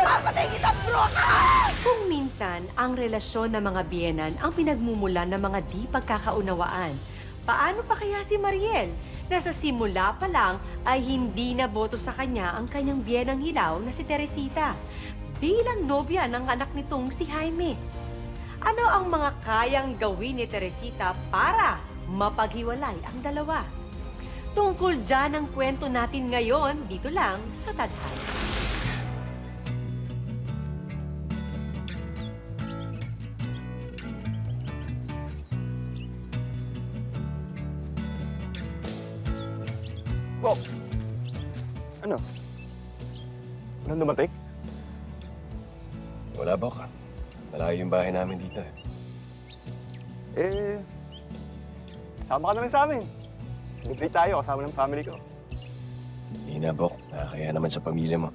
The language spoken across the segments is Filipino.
Papatay kita, bro! Kung minsan, ang relasyon ng mga biyenan ang pinagmumulan ng mga di pagkakaunawaan, paano pa kaya si Mariel na sa simula pa lang ay hindi na boto sa kanya ang kanyang biyenang hilaw na si Teresita bilang nobya ng anak nitong si Jaime? Ano ang mga kayang gawin ni Teresita para mapaghiwalay ang dalawa? Tungkol dyan ang kwento natin ngayon dito lang sa Tadhana. Bok! Ano? Walang dumating? Wala, Bok. Malayo yung bahay namin dito. Sama ka na rin sa amin. Libre tayo kasama ng family ko. Hindi na, Bok. Nakakaya naman sa pamilya mo.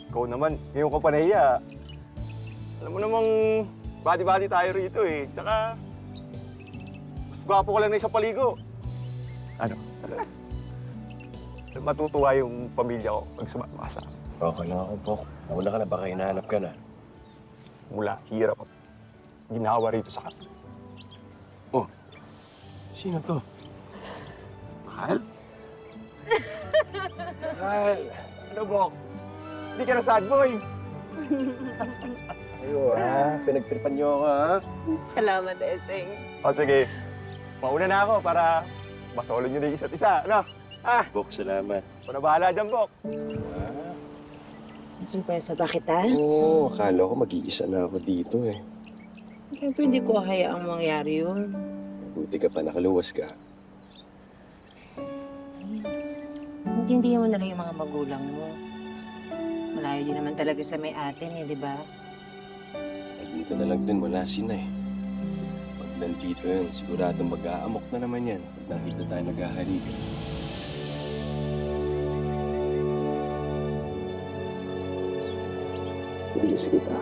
Ikaw naman, ngayon ka pa nahiya. Alam mo namang body-body tayo rito eh. Tsaka, mas gwapo ka lang na isang paligo. Ano? Matutuwa yung pamilya ko pag sumama ka sa akin. Okay lang ako, Bok. Nauna ka na, baka hinahanap ka na. Mula, hirap ako. Ginawa rito sa kanila. Oh, sino to? Mahal? Mahal! Ano, Bok? Hindi ka na sad boy. Ayo, ha? Pinagtripan niyo ako, ha? Salamat, Eseng. O, sige. Mauna na ako para masolo nyo na yung isa't isa. Ano? Bok, salamat. Ako na bahala dyan, Bok. Surpresa ba kita? Oo, akala ko mag-iisa na ako dito, eh. Kaya pwede ko hayaang mangyari yun. Buti ka pa, nakaluwas ka. Intindihan mo na lang yung mga magulang mo. Malayo din naman talaga sa may atin di ba? Ay, dito na lang din, wala sina, eh. Pag nandito yun, siguradong mag-aamok na naman yan pag nakita tayo naghahalikan. Bilis kita.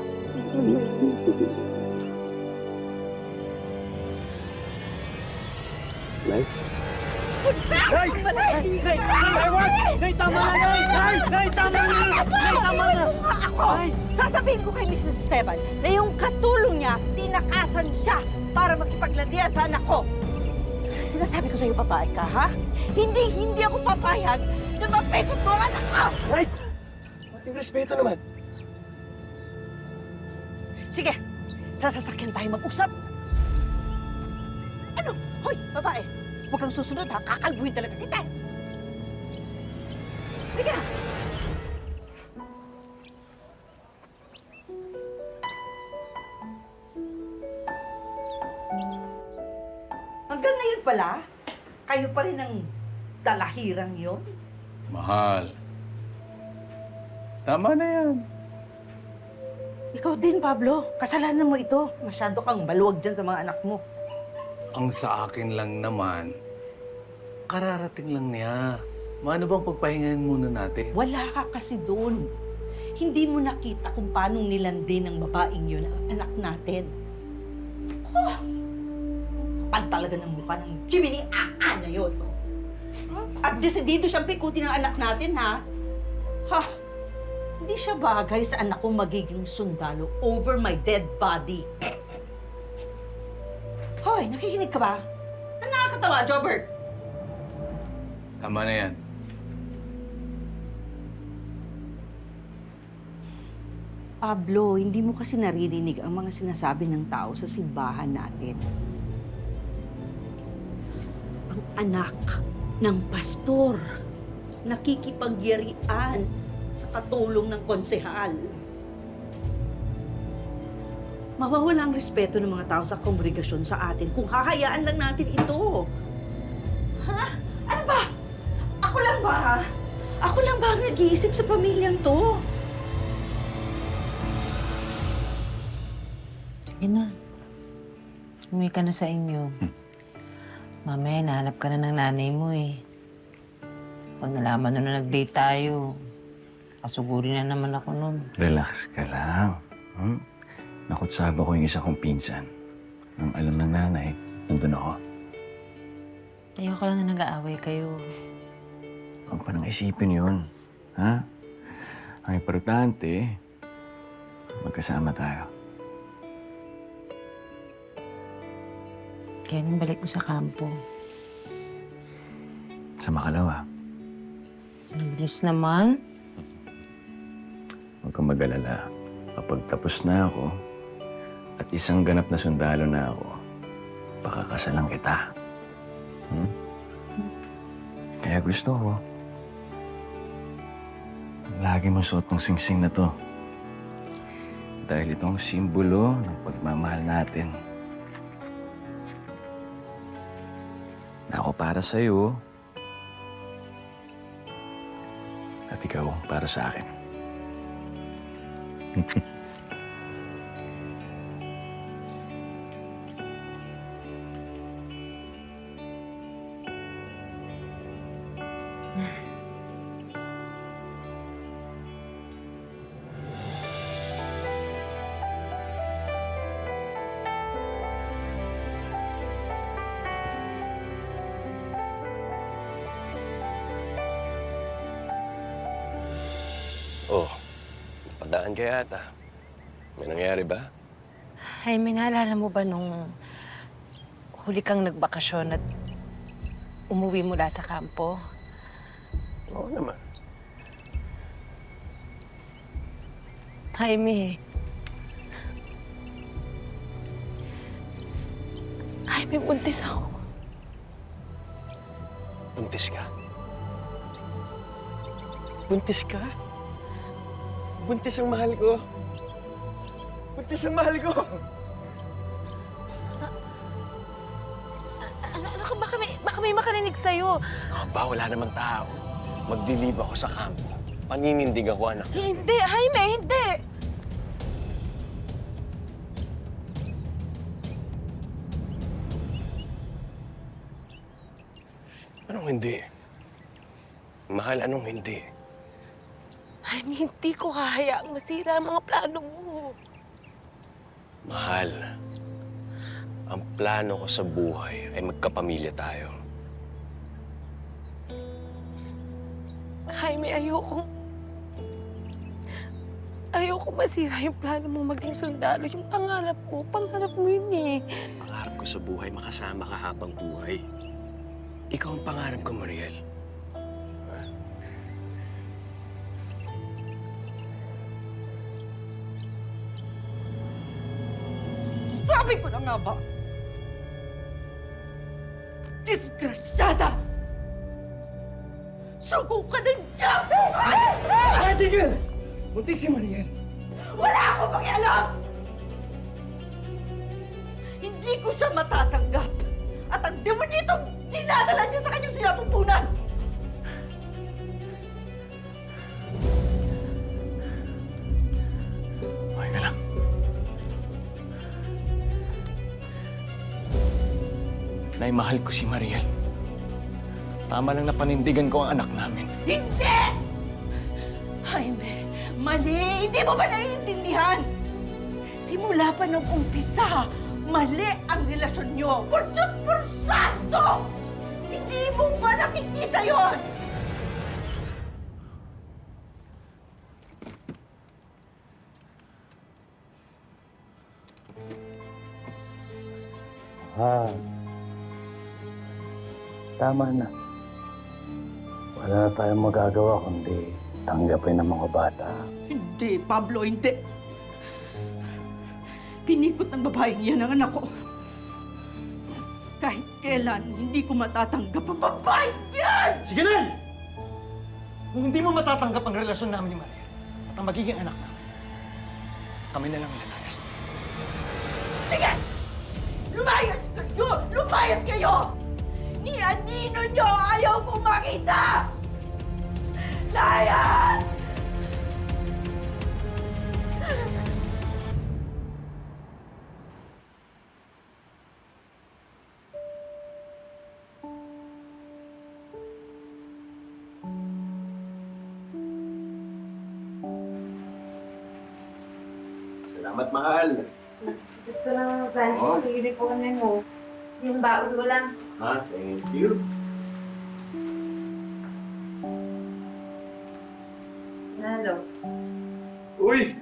Nay? Nay! Nay, tama na, Nay! Nay, tama na! Nay, tama na! Ako! Sasabihin ko kay Mrs. Esteban na yung katulong niya, tinakasan siya para makipaglandian sa anak ko. Sinasabi ko sa'yo, babae ka, ha? Hindi ako papayag na mapikot mo ang anak ko! Nay! Mating respeto naman. Sige, sa sasakyan tayo mag-usap. Ano? Hoy, babae! Huwag kang susunod, ha? Kakalbuhin talaga kita. Sige na! Hanggang ngayon pala, kayo pa rin ang dalahirang yun? Mahal. Tama na yan. Ikaw din, Pablo. Kasalanan mo ito. Masyado kang maluwag dyan sa mga anak mo. Ang sa akin lang naman, kararating lang niya. Maano bang pagpahingahin muna natin? Wala ka kasi doon. Hindi mo nakita kung paano nilandi ng babaeng yun ang anak natin. Oh, kapal talaga ng mukha ng Jiminy na yun. At desidido siyang pikutin ng anak natin, ha? Ha? Hindi siya bagay sa anak kong magiging sundalo over my dead body. Hoy, nakikinig ka ba? Ano nakakatawa, Jobert? Tama na yan. Pablo, hindi mo kasi naririnig ang mga sinasabi ng tao sa simbahan natin. Ang anak ng pastor, nakikipagyarian sa katulong ng konsehal. Mawawala ang respeto ng mga tao sa kongregasyon sa atin kung hahayaan lang natin ito. Ha? Ano ba? Ako lang ba, ha? Ako lang ba ang nag-iisip sa pamilyang to? Sige na. Umuwi ka na sa inyo. Mamaya, nahanap ka na ng nanay mo eh. Pag nalaman na nag-date tayo, kasugurin na naman ako nun. Relax ka lang. Nakutsaba ko yung isa kong pinsan. Ang alam ng nanay, nandun ako. Ayoko lang na nag-aaway kayo. Huwag pa nang isipin yun. Ha? Ang importante, magkasama tayo. Kailan balik mo sa kampo? Sa makalawa. Ang bilis naman. Huwag kang mag-alala. Kapag tapos na ako at isang ganap na sundalo na ako, pakakasalan kita. Hmm? Kaya gusto ko, lagi mo suot ng singsing na to. Dahil itong simbolo ng pagmamahal natin. Na ako para sa'yo at ikaw para sa akin. Oh, padaan ka yata. May nangyari ba? Jaime, naalala mo ba nung huli kang nagbakasyon at umuwi mula sa kampo? Oo naman. Jaime. Jaime, buntis ako. Buntis ka? Buntis ka? Buntis ang mahal ko. Buntis ang mahal ko. Ano ka? Baka may makarinig sa'yo. Aba, wala namang tao. Magdilib ako sa kampo. Paninindig ako, anak. Hindi, Jaime, hindi! Anong hindi? Mahal, anong hindi? Jaime, hindi ko hahayaang masira ang mga plano mo. Mahal, ang plano ko sa buhay ay magkapamilya tayo. Jaime, ayoko masira yung plano mo maging sundalo. Yung pangarap mo yun eh. Pangarap ko sa buhay, makasama ka habang buhay. Ikaw ang pangarap ko, Mariel. Sabi ko na nga ba? Disgrasyada! Sugo ka ng diabo! Tigil! Buntis si Mariel. Wala akong pakialam! Hindi ko siya matatanggap! At ang demonyitong dinadala niya sa kanyang sinapupunan! Okay ka lang. Nay, mahal ko si Mariel. Tama lang na panindigan ko ang anak namin. Hindi! Jaime, mali! Hindi mo ba naiintindihan? Simula pa nung umpisa, mali ang relasyon niyo. For Diyos por santo! Hindi mo ba nakikita yon? Tama na. Wala na tayong magagawa kundi tanggapin ng mga bata. Hindi, Pablo, hindi. Pinikot ng babaeng yan ang anak ko. Kahit kailan, hindi ko matatanggap ang babae yan! Sige na! Kung hindi mo matatanggap ang relasyon namin ni Maria at ang magiging anak namin, kami na lang lalayas. Sige! Lumayas kayo! Lumayas kayo! Ni anino nyo ayaw kong makita! Layas! Salamat, mahal. Gusto na planning Oh. ko, hindi po kami mo. Yung baon mo lang. Ha? Thank you. Pablo. Uy!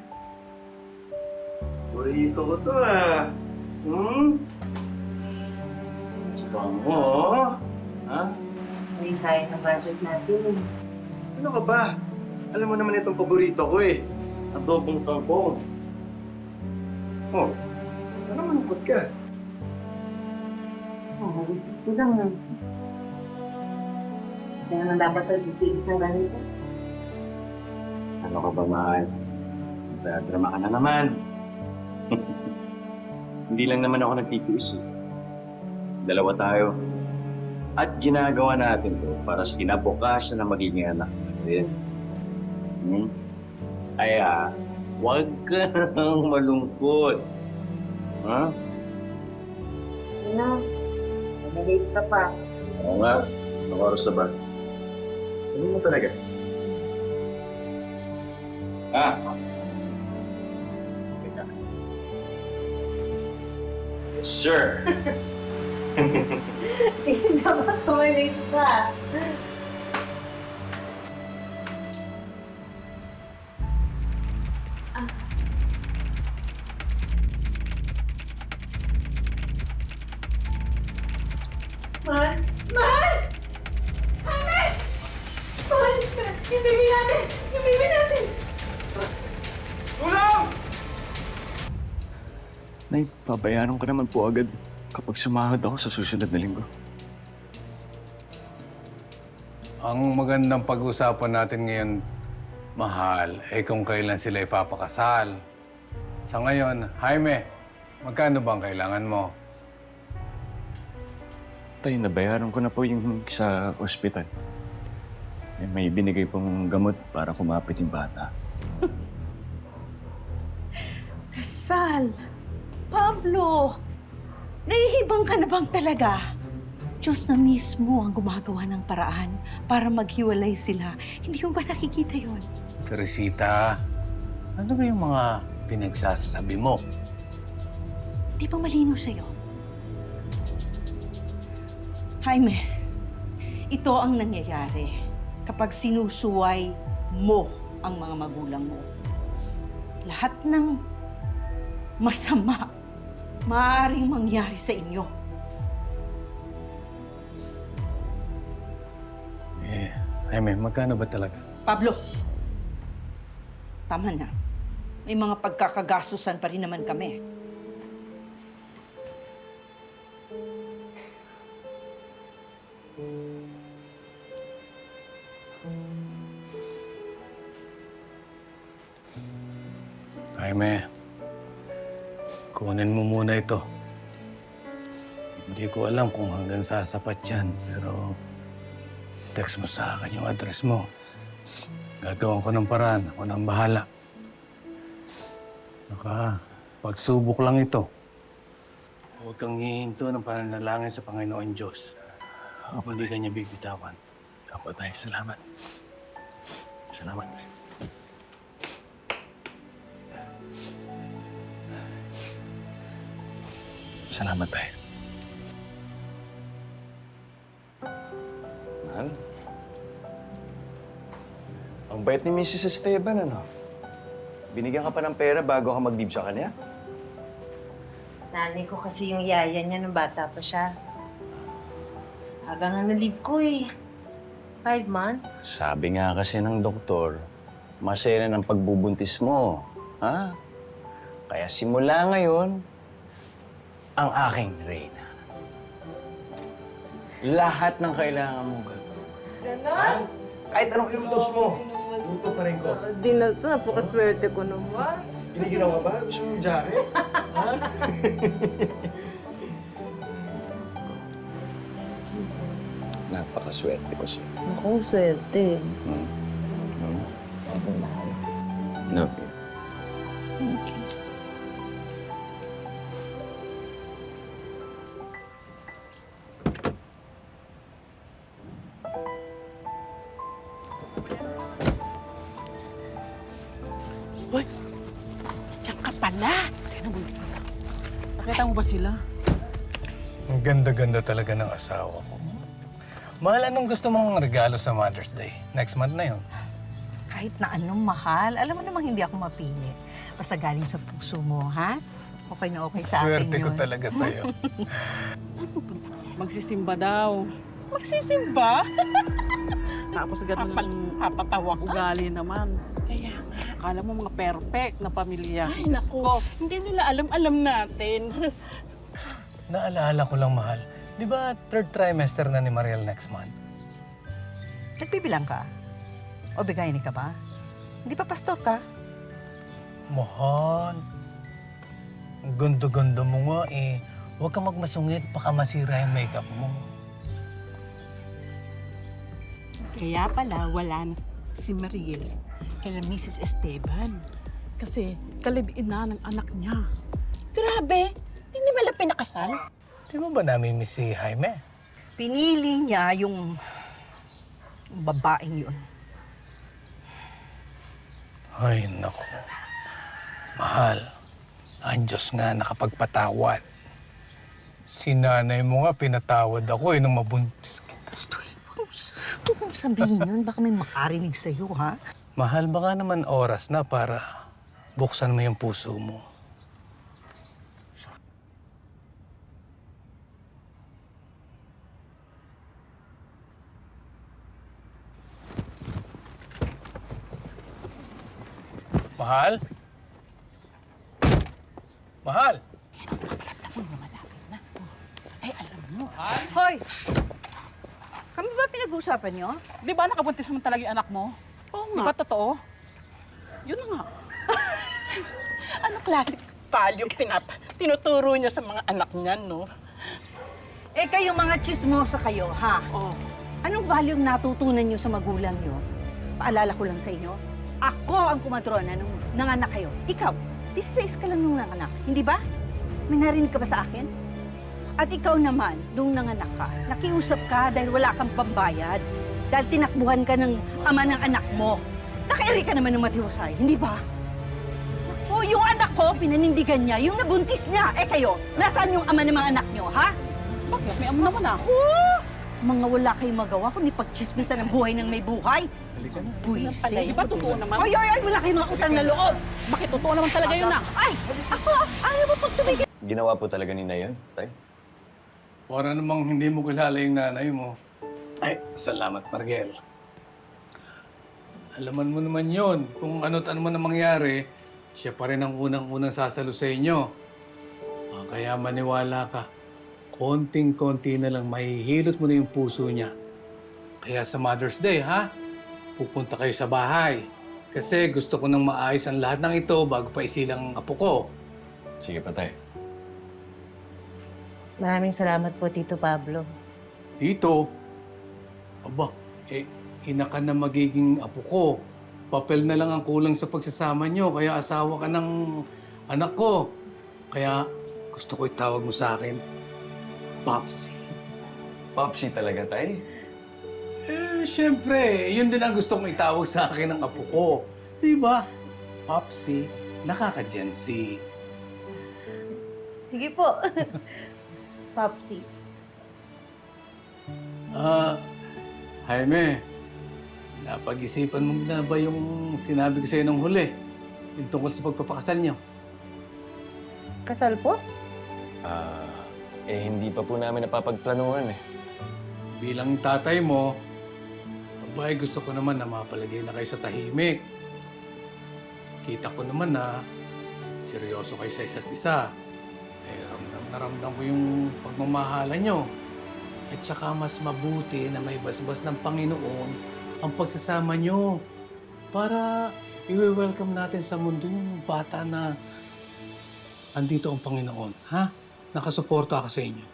Burrito ko to ah. Bango, oh. Ha? Hindi kaya na budget natin. Ano ka ba? Alam mo naman itong paborito ko eh. Adobong kangkong. Oh, ano malungkot ka? Isip ko lang. Kaya na dapat nagtitiis ng ganito. Ano ka ba, mahal? Drama ka na naman. Hindi lang naman ako nagtitiis eh. Dalawa tayo. At ginagawa natin to para sa kinabukasan na magiging anak natin. Kaya, huwag ka nang malungkot. Ha? Ano? Nalilate ka pa. Oo nga. Ang oras na ba? Ano mo talaga? Ah! Teka. Yes, sir. Hindi naman tumalate pa. Mahal! Mahal! Mahal! Mahal! Yung baby natin! Yung baby natin! Tulong! Nay, pabayaran ko naman po agad kapag sumahod ako sa susunod na linggo. Ang magandang pag-usapan natin ngayon, mahal, kung kailan sila ipapakasal. Sa ngayon, Jaime, magkano bang kailangan mo? Tay, nabayaran ko na po yung sa ospital. May binigay pong gamot para kumapit yung bata. Kasal! Pablo! Nahihibang ka na bang talaga? Diyos na mismo ang gumagawa ng paraan para maghiwalay sila. Hindi mo ba nakikita yon? Teresita, ano ba yung mga pinagsasabi mo? Di ba malinaw sa'yo? Jaime, ito ang nangyayari kapag sinusuway mo ang mga magulang mo. Lahat ng masama maaaring mangyari sa inyo. Jaime, magkano ba talaga? Pablo, tama na. May mga pagkakagastusan pa rin naman kami. Jaime, kunin mo muna ito. Hindi ko alam kung hanggang sasapat yan, pero text mo sa akin yung address mo. Gagawin ko ng paraan. Ako nang bahala. Saka, pagsubok lang ito. Huwag kang hihinto ng pananalangin sa Panginoon Diyos. Hindi ka niya bibitawan. Apo tayo, salamat. Salamat. Salamat tayo. Mahal? Ang bait ni Mrs. Esteban, ano? Binigyan ka pa ng pera bago ka mag-leave sa kanya? Nanay ko kasi yung yaya niya nung bata pa siya. Aga nga na-leave ko eh. 5 months. Sabi nga kasi ng doktor, masaya na ng pagbubuntis mo. Ha? Kaya simula ngayon, ang aking reyna. Lahat ng kailangan mo gawin. Ganon? Kahit anong iutos mo, luto pa rin ko. Di na ito, napakaswerte ko naman. Binigyan ako ba? Gusto mo yung jacket? Ha? Napakaswerte ko siya. Ako, swerte. No. Thank you. Diyan ka pala. Nakita mo ba sila? Ang ganda-ganda talaga ng asawa ko. Mahal, anong gusto mong regalo sa Mother's Day? Next month na yun. Kahit na anong mahal, alam mo namang hindi ako mapili. Basta galing sa puso mo, ha? Okay na okay sa akin Swerte yun. ko talaga sa'yo. Magsisimba daw. Magsisimba? Tapos ganun ang Papatawa ka? ugali naman. Kaya nga. Akala mo mga perfect na pamilya. Ay, naku. Hindi nila alam natin. Naalala ko lang, mahal. Di ba third trimester na ni Mariel next month? Nagbibilang ka? O bigayani ka ba? Hindi pa pastor ka? Mahal. Ang gundo-gundo mo nga eh. Huwag kang magmasungit, baka masira yung makeup mo. Kaya pala, wala na si Mariel kaya Mrs. Esteban. Kasi kalibin na ng anak niya. Grabe! Hindi ba lang pinakasal? Di mo ba namimiss si Jaime? Pinili niya yung babaeng yun. Ay, naku. Mahal, ang Diyos nga nakapagpatawad. Si nanay mo nga pinatawad ako eh nung mabuntis kita. Huwag mong sabihin yun, baka may makarinig sa'yo, ha? Mahal, baka naman oras na para buksan mo yung puso mo. Mahal? Mahal? Hoy! Kami ba pinag-uusapan niyo? Di ba nakabuntis mo talaga yung anak mo? Oo Di ba totoo? Yun na nga. Ano klaseng palyong tinuturo niya sa mga anak niya, no? Eh kayo mga chismosa kayo, ha? Oh. Anong value natutunan niyo sa magulang niyo? Paalala ko lang sa inyo, ako ang kumatrona nung nanganak kayo. Ikaw, 16 ka lang nung nanganak, hindi ba? May narinig ka ba sa akin? At ikaw naman, nung nanganak ka, nakiusap ka dahil wala kang pambayad. Dahil tinakbuhan ka ng ama ng anak mo. Nakairi ka naman ng matiwasay, hindi ba? O yung anak ko, pinanindigan niya, yung nabuntis niya. Eh kayo, nasaan yung ama ng mga anak niyo, ha? Bakit? May amo naman ako. Mga wala kayong magawa kundi pagchismisan ng buhay ng may buhay. Buwisi. Di ba totoo naman? Ay, ay, ay, wala kayong mga utang na loob. Bakit totoo naman talaga yun na? Ay, ako, ayaw mo pag tumigil. Ginawa po talaga ni na yun, tay? Para namang hindi mo kilala yung nanay mo. Ay, salamat, Mariel. Alaman mo naman yon. Kung ano't ano man ang mangyari, siya pa rin ang unang-unang sasalo sa inyo. Kaya maniwala ka. Konting-konti na lang mahihilot mo na yung puso niya. Kaya sa Mother's Day, ha? Pupunta kayo sa bahay. Kasi gusto ko nang maayos ang lahat ng ito bago pa isilang ang apo ko. Sige pa, tay. Maraming salamat po, Tito Pablo. Tito, aba, ina ka na magiging apo ko. Papel na lang ang kulang sa pagsasama nyo, kaya asawa ka ng anak ko. Kaya gusto ko itawag mo sa akin, Popsi. Popsi talaga, tay? Siyempre, yun din ang gusto kong itawag sa akin ng apo ko. Di ba? Popsi, nakaka-Gen Z. Sige po. Popsi. Jaime, napag-isipan mo na ba yung sinabi ko sa'yo nung huli? Yung tungkol sa pagpapakasal niyo? Kasal po? Hindi pa po namin napapagplanuhan eh. Bilang tatay mo, abay, gusto ko naman na mapalagay na kayo sa tahimik. Kita ko naman na seryoso kayo sa isa't isa. Ramdam na ramdam ko yung pagmamahalan nyo. At saka mas mabuti na may basbas ng Panginoon ang pagsasama nyo. Para i-welcome natin sa mundo yung bata na andito ang Panginoon. Ha? Nakasuporta ako sa inyo.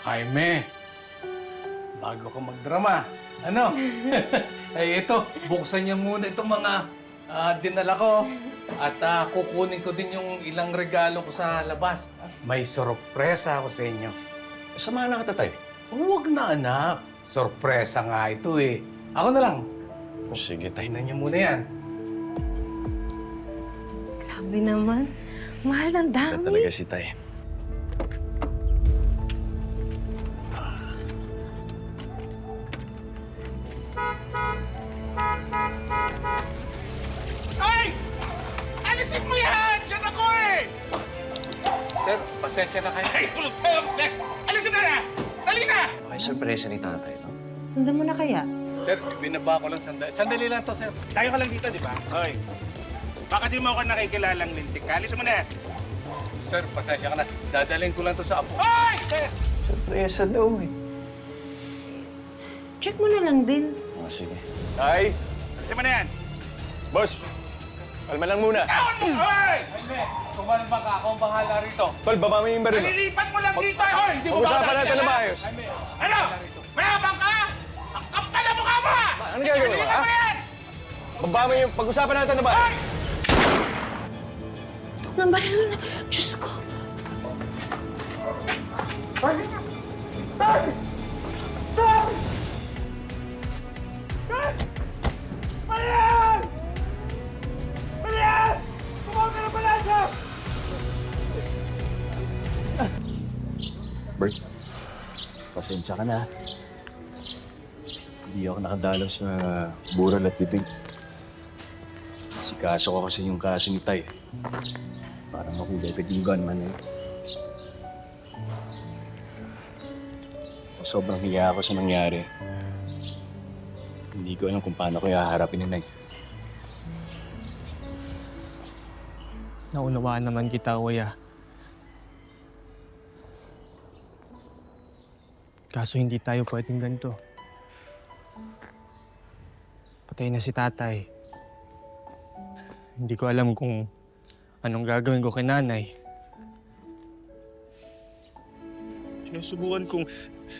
Jaime, bago ka magdrama, ano? Ay, ito, buksan niyo muna itong mga dinala ko. At kukunin ko din yung ilang regalo ko sa labas. May sorpresa ako sa inyo. Samahan na kita, tay. Huwag na, anak. Sorpresa nga ito eh. Ako na lang. Sige, tay. Tingnan niyo muna yan. Grabe naman. Mahal ng Ganda dami. talaga si tay. pasensya na kayo. Ay, ulog tayo, sir! Alisin na na! Dali na! Okay, surpresa ni tatay, no? Sundan mo na kaya? Sir, binaba ko lang sandali. Sandali lang to, sir. Tayo ka lang dito, di ba? Hoy. Baka di mo ako nakikilalang lintik. Alis mo na. Sir, pasensya ka na. Dadaling ko lang to sa apo. Hoy! Sir! Surpresa daw, eh. Check mo na lang din. Oh, sige. Tay! Alisin mo na yan. Boss! Kalma lang muna. Hoy! Jaime, sumalma ka. Ako ang bahala rito. Tol, baba mo yung baril. Nalilipat mo lang dito, hoy! Hindi mo Pag-usapan natin na maayos. Jaime, Ano? Mayabang ka? Ang kapal na mukha mo, ha? Ano gagawin mo, Kanina ha? mo yan! Baba mo yung pag-usapan natin na maayos. Nambaril na. Diyos ko. Bert, pasensya ka na. Hindi ako nakadalaw sa bural at bibig. Sikaso ko kasi yung kaso ni Tay. Parang makulay pa yung gunman eh. Sobrang hiya ako sa nangyari. Hindi ko alam kung paano ko haharapin ni Nay. Naunawaan naman kita, Kuya. Kaso hindi tayo pwedeng ganito. Patay na si tatay. Hindi ko alam kung anong gagawin ko kay nanay.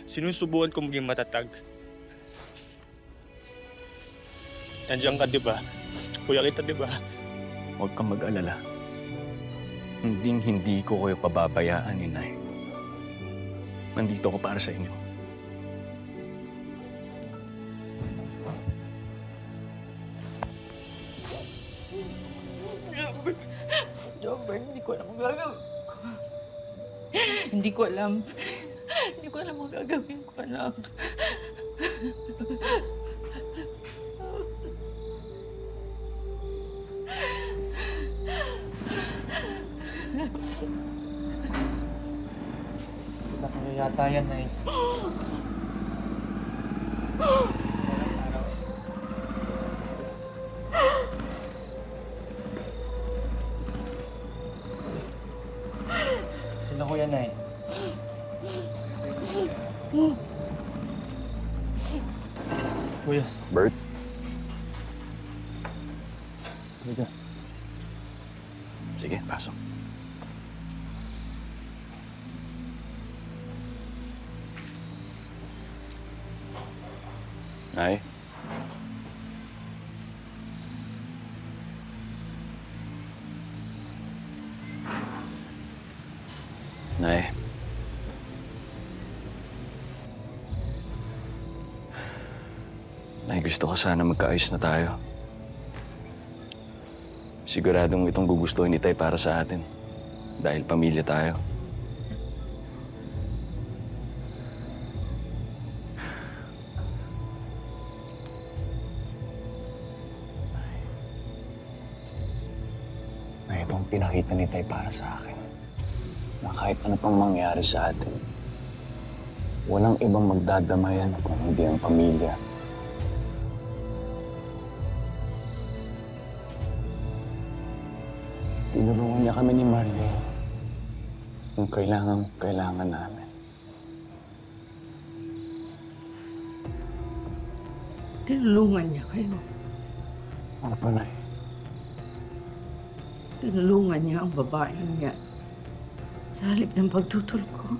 Sinusubukan kong maging matatag. Nandiyan ka, di ba? Kuya kita, di ba? Huwag kang mag-alala. Hindi ko kayo pababayaan ni Nay. Nandito ako para sa inyo. Jobber, hindi ko alam kung gagawin ko. Hindi ko alam. Hindi ko alam kung gagawin ko, anak. Sila kaya yata yan, Nay. Sila ko yan, Nay. Kuya. Bert? Kuya. Sige, pasok. Nay? Nay? Nay, gusto ko sana magkaayos na tayo. Siguradong itong gugustuhin ni Tay para sa atin. Dahil pamilya tayo. Na itong pinakita ni Tay para sa akin. Na kahit ano pang mangyari sa atin, walang ibang magdadamayan kung hindi ang pamilya. Tinulungan niya kami ni Mario kung kailangan namin. Tinulungan niya kayo. Ano pa, Nay? Tinulungan niya ang babaeng niya. Sa halip ng pagtutol ko.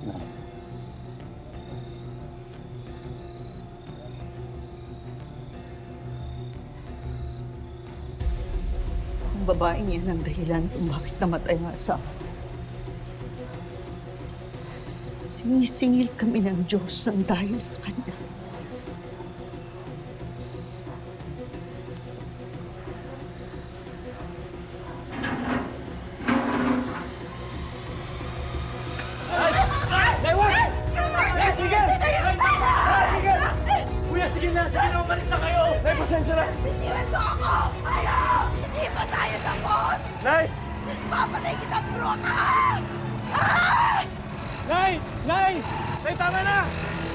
Nay. Ang babaeng yan ang dahilan kung bakit namatay ang asawa ko. Sinisingil kami ng Diyos ang dahil sa kanya. Kuya, sige na! Sige na! Umalis na kayo! Nay, pasensya na! Bitiwan mo ako! Ayaw! Hindi pa tayo tapos! Nay! Papatay kita, Nay! Nay! Nay, tama na!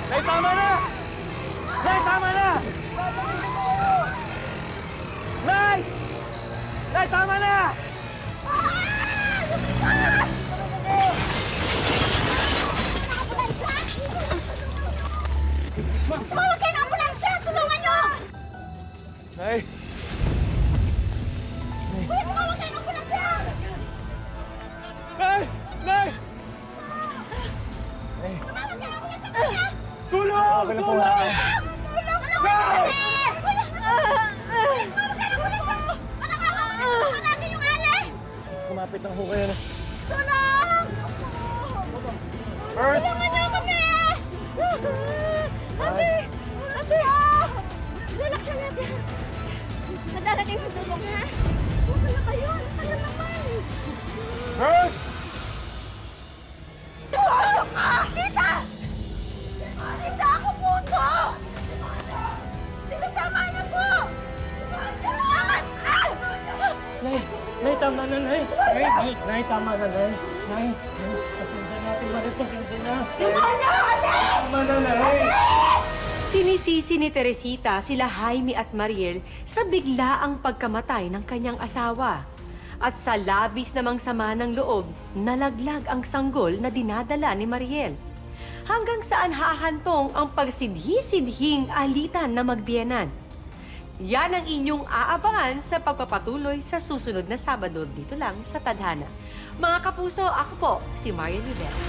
Nay, tama na! Nay, tama na! Nay! Nay, tama na! Tumawag kayo ng ambulansya! Tulungan nyo! Nay! Kuya, tumawag kayo ng ambulansya! Nay! Nay! Tumawag kayo ng ambulansya, kuya! Tulong! Tulong! Tulong! Tulong! Tumawag kayo ng ambulansya! Tulungan natin yung alay! Kumapit lang ho kayo na. Tulong! Earth! Tulungan niyo kami! Ate! Ate! Relax lang natin. Nadadating sa tulong, ha? Huwag na kayo. Ano naman? Earth! Tulong ka! Tita! Tita, ako puto! Tita, tama na po! Tulungan! Nay! Nay, tama na, Nay! Nay! Nay! Nay, tama na, Nay! Nay! Nay! Pasensya natin, Marie. Pasensya na! Tama na, Nay! Sinisisi ni Teresita sila Jaime at Mariel sa biglaang pagkamatay ng kanyang asawa. At sa labis namang sama ng loob, nalaglag ang sanggol na dinadala ni Mariel. Hanggang saan hahantong ang pagsidhi-sidhing alitan na magbiyenan. Yan ang inyong aabangan sa pagpapatuloy sa susunod na Sabado dito lang sa Tadhana. Mga kapuso, ako po si Mariel Rivera.